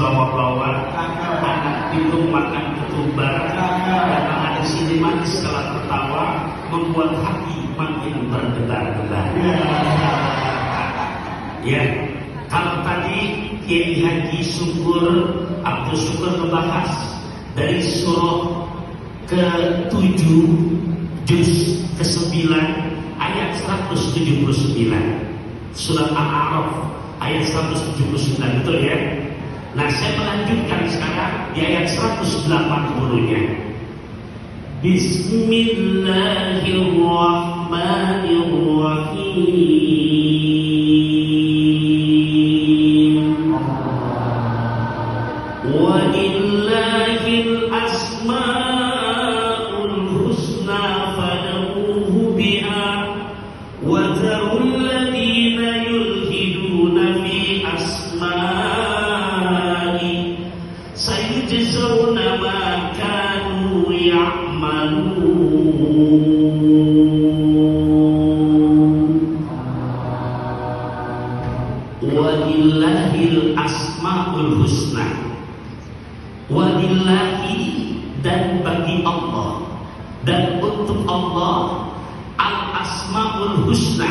bawa-bawa, anak itu makan ketumbar, karena ada sini manis setelah tertawa, membuat hati makin berdebar-debar. Ya, kalau tadi Kiai Haji Abdul Syukur membahas dari surah ke-7 juz ke-9 ayat 179, surah Al-A'raf ayat 179, betul ya? Nah, saya melanjutkan sekarang di ayat 180-nya. Bismillahirrahmanirrahim. Walillahil asma'ul husna fad'uhu biha wa dharul ladzina yulhiduna fi asma'i sayujzauna ma kanu ya'malun. Walillahil asma'ul husna. Walillahi, dan bagi Allah dan untuk Allah, al-asma'ul husna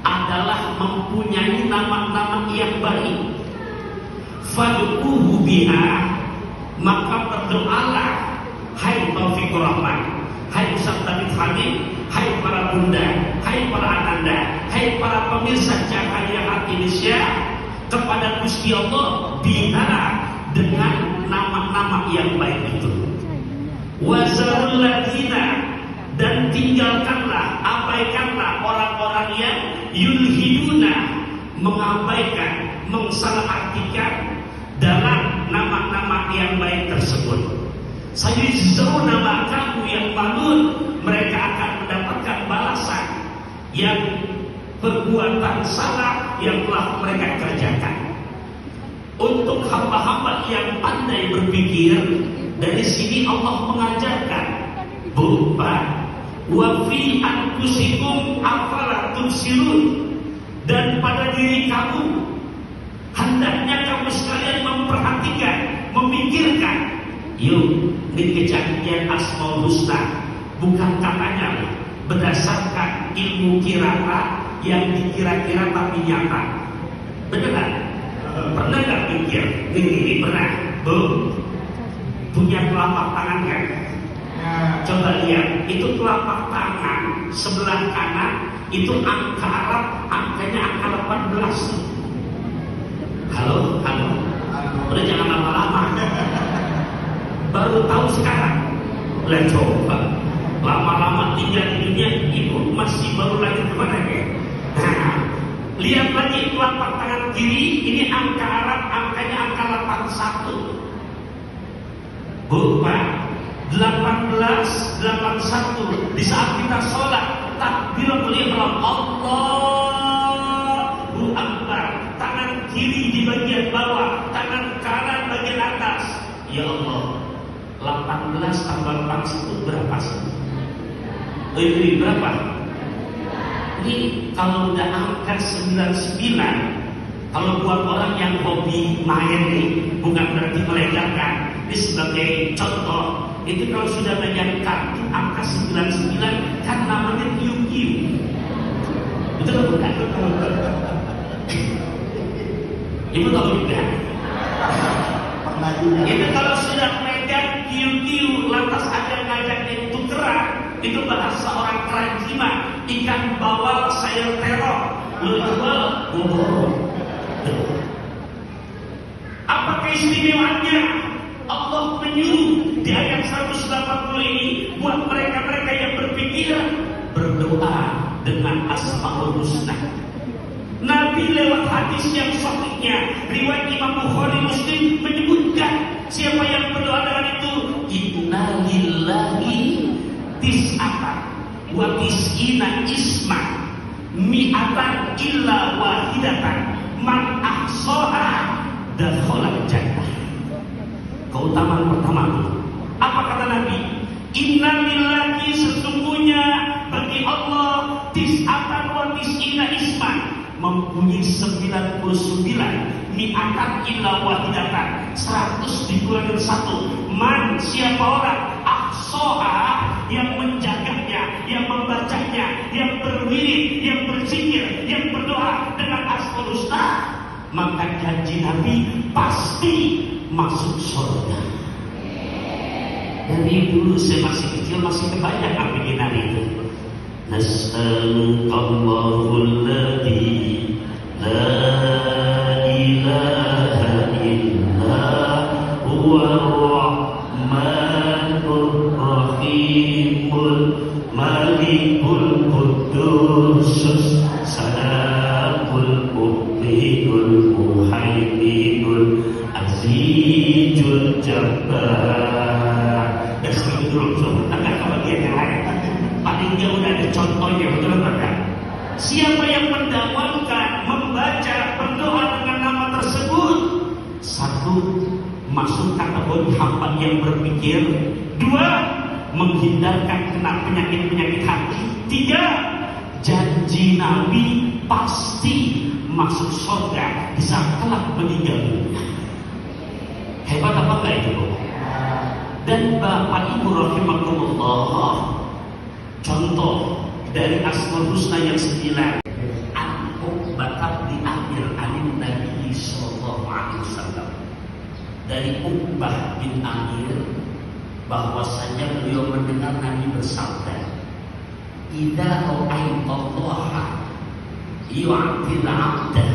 adalah mempunyai nama-nama yang baik. Fad'uhu biha, maka berdoalah hai Taufiq Rahman, hai Ustaz David Hamid, hai para bunda, hai para ananda, hai para pemirsa Cahaya Hati Indonesia, kepada Gusti Allah biha, dengan nama-nama yang baik itu. Wazarul ladzina, dan tinggalkanlah, abaikanlah orang-orang yang yulhiduna, mengabaikan, mengsalah-artikan dalam nama-nama yang baik tersebut. Sayujzauna ma kanu ya'malun, mereka akan mendapatkan balasan yang perbuatan salah yang telah mereka kerjakan. Untuk hamba-hamba yang pandai berpikir, dari sini Allah mengajarkan berupa wa fi anfusikum afala tubsirun, dan pada diri kamu hendaknya kamu sekalian memperhatikan, memikirkan. Yuk, ini kejadian Asmaul Husna bukan katanya berdasarkan ilmu kiraat yang dikira-kira tapi nyata. Benar kan? Pernah nggak pikir? Ini pernah, Bu? Punya telapak tangan kan? Coba lihat, itu telapak tangan sebelah kanan itu angka Arab, angkanya angka 18. Halo, halo. Udah jangan lama-lama. Baru tahu sekarang. Lihat coba, lama-lama tinggal di dunia, ibu masih baru lagi kemana ya? Nah, lihat lagi telapak tangan kiri, ini angka Arab, angkanya angka 81. Bukan 1881. Di saat kita sholat, takbiratul ihram, Allahu Akbar, tangan kiri di bagian bawah, tangan kanan bagian atas. Ya Allah, 18 tambah 41 berapa sih? Ini berapa? Ini kalau udah angka 99, kalau buat orang yang hobi main nih, bukan berarti melegalkan. Ini sebagai contoh, itu kalau sudah banyak kartu angka 99 kan namanya kiu-kiu. Betul bukan? Ibu tahu juga? Itu kalau sudah megang kiu-kiu, lantas ada ngajak yang tukeran, itu bahasa orang keranjiman, ikan bawal sayur terong, lu jual, apa keistimewaannya? Allah menyuruh di ayat 180 ini buat mereka-mereka yang berpikir berdoa dengan Asmaul Husna. Nabi lewat hadis yang sahihnya, riwayat Imam Bukhari Muslim menyebutkan siapa yang berdoa dengan itu, inna lillahi tis'atan wa tis'ina isman mi'atan illa wahidatan man ahsaha dakhala jannah. Keutamaan pertama itu apa kata Nabi? Inna lillahi, sesungguhnya bagi Allah tis'atan wa tis'ina isman, mempunyai 99 mi'atan illa wahidatan, 100 dikurangin 1. Man, siapa orang ahsoha, yang menjaganya, yang membacanya, yang berwirid, yang berzikir, yang berdoa dengan Asmaul Husna, maka janji Nabi pasti masuk surga. Dari dulu saya masih kecil masih kebayang bikinan itu. Nas'alukallahul ladzi la ilaha illa huwar rahmanur rahimul malikul quddus salamul mu'minul muhaiminul azizul jabbar. Dan seterusnya agak ke bagian yang lain. Paling dia udah ada contohnya, betul enggak? Siapa yang mendakwakan, membaca, berdoa dengan nama tersebut, 1, masuk kategori hamba yang berpikir. 2, menghindarkan kena penyakit-penyakit hati. 3, janji Nabi pasti masuk surga di saat kelak meninggal dunia. Hebat apa enggak itu? Dan Bapak Ibu rahimakumullah, contoh dari Asmaul Husna yang 9, An-Uqbah di akhir anin Nabi sallallahu alaihi wasallam. Dari Uqbah bin Amir bahwasanya beliau mendengar Nabi bersabda, "Idza ra'aitallaha yu'til 'abda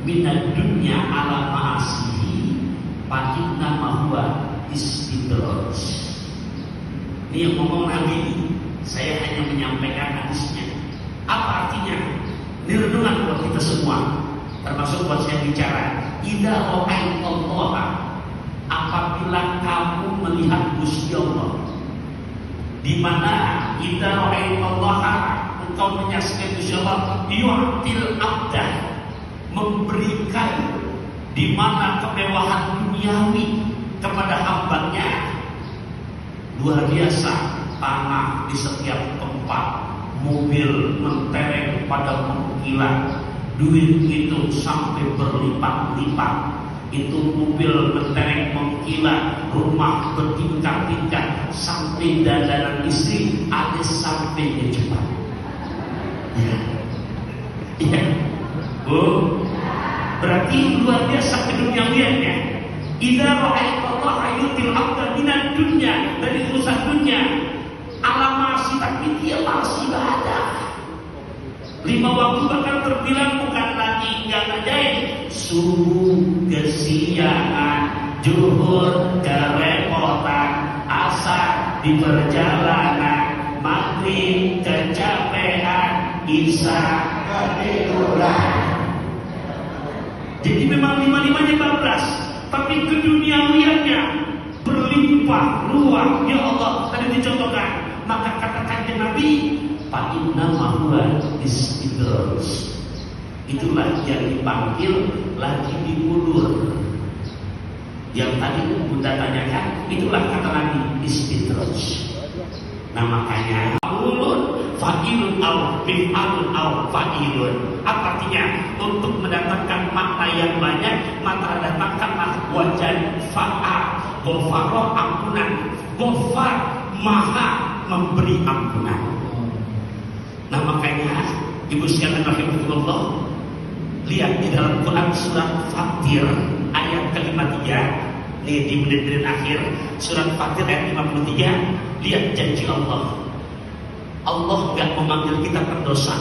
minad dunya ala ma'asihi fa inna ma huwa istidraj." Ini yang ngomong Nabi, saya hanya menyampaikan hadisnya. Apa artinya? Ini renungan buat kita semua, termasuk buat saya bicara. Idza ra'aitallaha, apabila kamu melihat Gusti Allah, di mana idza ra'aitallaha, engkau menyaksikan Gusti Allah, yu'til 'abda, memberikan di mana kemewahan duniawi kepada hambanya. Luar biasa, tanah di setiap tempat, mobil mentereng pada mengkilat, duit itu sampai berlipat-lipat, itu mobil mentereng mengkilat, rumah bertingkat-tingkat, sampai dandanan istri ada sampai ke Jepang. Ya, oh, berarti luar biasa keduniawiannya. Idza ra'aitallaha yu'til 'abda minad dunya, dari urusan dunia, alamasi, tapi dia malas ibadah. 5 waktu bahkan terbilang bukan lagi yang ajaib. Subuh kesiangan, zuhur kerepotan, asar di perjalanan, maghrib kecapean, isya ketiduran. Jadi memang 5-5-nya bablas, tapi keduniawiannya berlimpah ruah. Ya Allah, tadi dicontohkan. Maka katakan Nabi, fa inna ma huwa istidraj. Itulah yang dipanggil lagi diulur. Yang tadi Bunda tanyakan, itulah kata Nabi, istidraj. Nah makanya ulun fa'ilun au mif'alun au fa'ilun. Apa artinya? Untuk mendatangkan makna yang banyak, maka datangkanlah wajan fa'a, ghafara, ampunan. Ghafar, maha memberi ampunan. Nah makanya Ibu sekalian rahimahullah, lihat di dalam Quran surat Fatir ayat ke-53. Nih di menit-menit akhir surat Fatir ayat 53, lihat janji Allah. Allah enggak memanggil kita pendosa.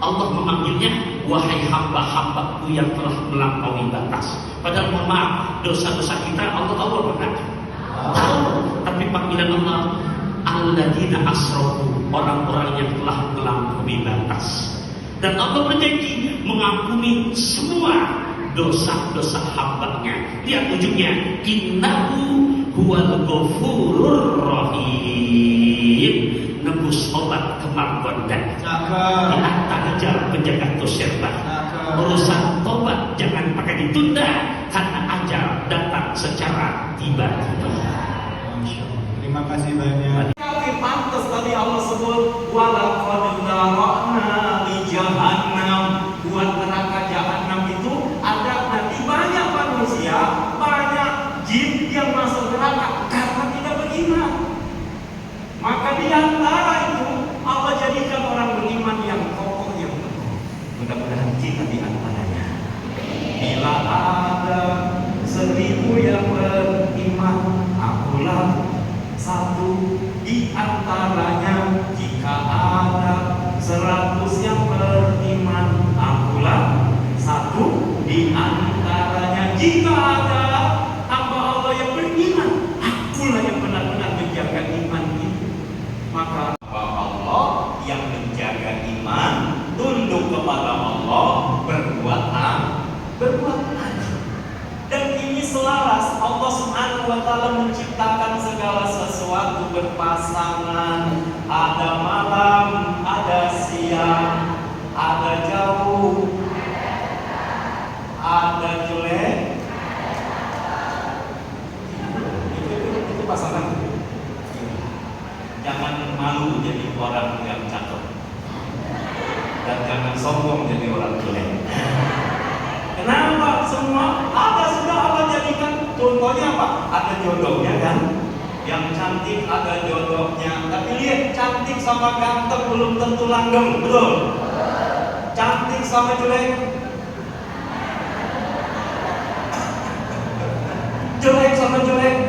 Allah memanggilnya wahai hamba-hambaku yang telah melampaui batas. Padahal mohon maaf, dosa-dosa kita Allah tahu apa enggak? Tahu. Tapi panggilan Allah alladzina asrafu, orang-orang yang telah melampaui batas. Dan Allah berjanji mengampuni semua dosa-dosa hambanya. Lihat ujungnya, innahu huwal ghafurur rahim, nebus obat kemampuan dan di antara jalan penjaga toserba. Urusan tobat jangan pakai ditunda, karena ajal datang secara tiba-tiba. Terima kasih banyak. Tapi pantas tadi Allah sebut walaqad nara'na li jahannam. Buat neraka jahannam itu ada nanti banyak manusia, banyak jin yang masuk neraka karena tidak beriman. Maka di antara itu Allah jadikan orang beriman yang kokoh, yang teguh. Mudah-mudahan kita di antaranya. Bila ada 1000 yang beriman, akulah satu di antaranya. Jika ada 100 yang beriman, akulah satu di antaranya. Jika ada hamba Allah yang beriman, akulah yang benar-benar menjaga iman itu. Maka Allah yang menjaga iman, tunduk kepada Allah, berbuat adil. Dan ini selaras. Allah Subhanahu wa Ta'ala menciptakan segala sesuatu berpasangan. Ada malam, ada siang, ada jauh, ada jelek. Itu pasangan. Jangan malu jadi orang yang cakep, dan jangan sombong jadi orang jelek. Kenapa? Semua ada, sudah Allah jadikan. Contohnya apa? Ada jodohnya kan? Yang cantik ada jodohnya. Tapi lihat, cantik sama ganteng belum tentu langgeng, betul? Cantik sama jelek, jelek sama jelek